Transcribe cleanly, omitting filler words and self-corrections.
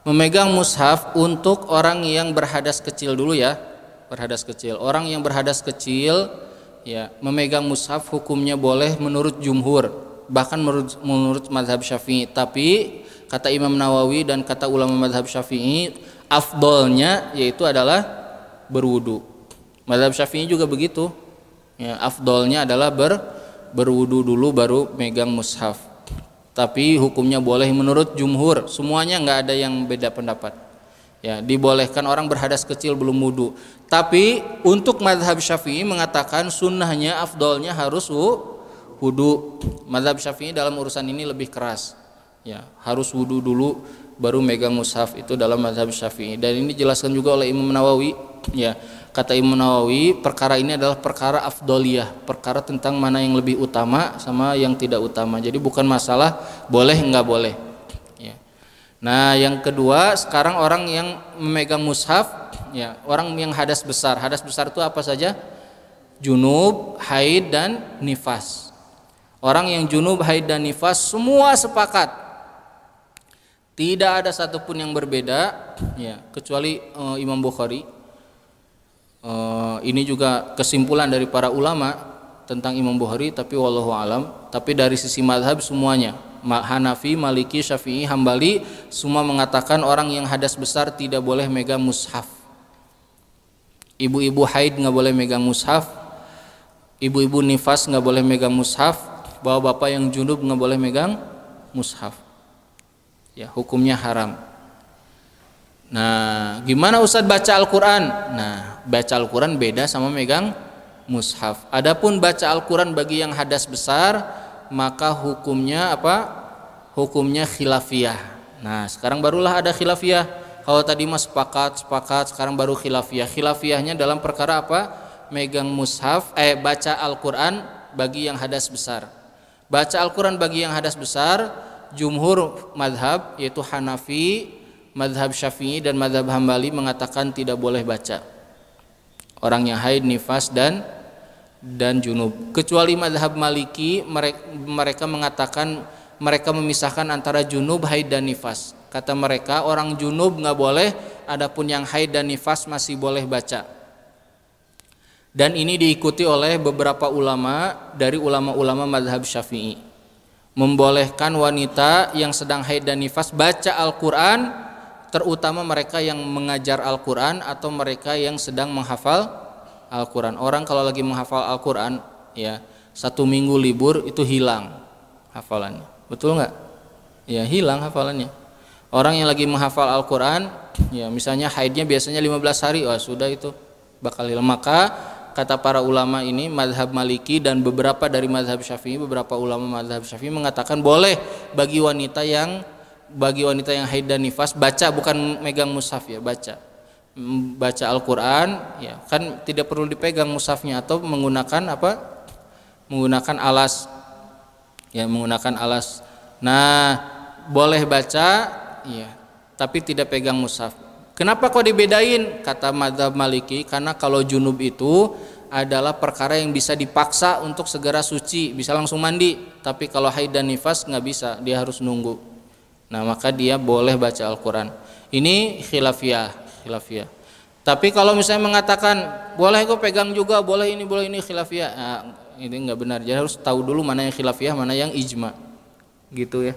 Memegang mushaf untuk orang yang berhadas kecil dulu ya, berhadas kecil. Orang yang berhadas kecil ya, memegang mushaf hukumnya boleh menurut jumhur, bahkan menurut mazhab Syafi'i. Tapi kata Imam Nawawi dan kata ulama mazhab Syafi'i, afdolnya yaitu adalah berwudu. Mazhab Syafi'i juga begitu. Ya, afdolnya adalah berwudu dulu baru megang mushaf. Tapi hukumnya boleh menurut jumhur. Semuanya nggak ada yang beda pendapat. Ya, dibolehkan orang berhadas kecil belum wudu. Tapi untuk mazhab Syafi'i mengatakan sunnahnya afdolnya harus wudu. Mazhab Syafi'i dalam urusan ini lebih keras. Ya, harus wudu dulu baru megang mushaf, itu dalam mazhab Syafi'i. Dan ini dijelaskan juga oleh Imam Nawawi. Ya, kata Imam Nawawi, perkara ini adalah perkara afdoliyah, perkara tentang mana yang lebih utama sama yang tidak utama. Jadi bukan masalah boleh nggak boleh. Nah, yang kedua, sekarang orang yang memegang mushaf, ya, orang yang hadas besar. Hadas besar itu apa saja? Junub, haid, dan nifas. Orang yang junub, haid, dan nifas semua sepakat. Tidak ada satupun yang berbeda, ya, kecuali Imam Bukhari. Ini juga kesimpulan dari para ulama tentang Imam Bukhari, tapi wallahu alam. Tapi dari sisi mazhab semuanya, Hanafi, Maliki, Syafi'i, Hambali, semua mengatakan orang yang hadas besar tidak boleh megang mushaf. Ibu-ibu haid nggak boleh megang mushaf, ibu-ibu nifas nggak boleh megang mushaf, bapak-bapak yang junub nggak boleh megang mushaf. Ya, hukumnya haram. Nah, gimana Ustadz baca Al-Quran? Nah, baca Al-Quran beda sama megang mushaf. Adapun baca Al-Quran bagi yang hadas besar, maka hukumnya apa? Hukumnya khilafiyah. Nah, sekarang barulah ada khilafiyah. Kalau tadi mas sepakat, sekarang baru khilafiyah. Khilafiyahnya dalam perkara apa? Megang mushaf, baca Al-Quran bagi yang hadas besar. Baca Al-Quran bagi yang hadas besar, jumhur madhab yaitu Hanafi, madhab Syafi'i, dan madhab Hambali mengatakan tidak boleh baca. Orang yang haid, nifas, dan junub. Kecuali mazhab Maliki, mereka mengatakan, mereka memisahkan antara junub, haid, dan nifas. Kata mereka orang junub nggak boleh, adapun yang haid dan nifas masih boleh baca. Dan ini diikuti oleh beberapa ulama dari ulama-ulama mazhab Syafi'i, membolehkan wanita yang sedang haid dan nifas baca Al-Quran, terutama mereka yang mengajar Al-Quran atau mereka yang sedang menghafal Al-Quran. Orang kalau lagi menghafal Al-Quran, ya, 1 minggu libur itu hilang hafalannya, betul nggak? Ya, hilang hafalannya. Orang yang lagi menghafal Al-Quran, ya, misalnya haidnya biasanya 15 hari, wah sudah itu bakal hilang. Maka kata para ulama ini, mazhab Maliki dan beberapa dari mazhab Syafi'i, beberapa ulama mazhab Syafi'i mengatakan boleh bagi wanita yang haid dan nifas baca, bukan megang mushaf ya, baca Al-Quran, ya, kan tidak perlu dipegang mushafnya, atau menggunakan apa? Menggunakan alas, ya, menggunakan alas. Nah, boleh baca, ya, tapi tidak pegang mushaf. Kenapa kok dibedain? Kata mazhab Maliki, karena kalau junub itu adalah perkara yang bisa dipaksa untuk segera suci, bisa langsung mandi. Tapi kalau haid dan nifas nggak bisa, dia harus nunggu. Nah, maka dia boleh baca Al-Quran. Ini khilafiyah. Tapi kalau misalnya mengatakan boleh kok pegang juga, boleh ini khilafiyah, nah, ini nggak benar. Jadi harus tahu dulu mana yang khilafiyah, mana yang ijma, gitu ya.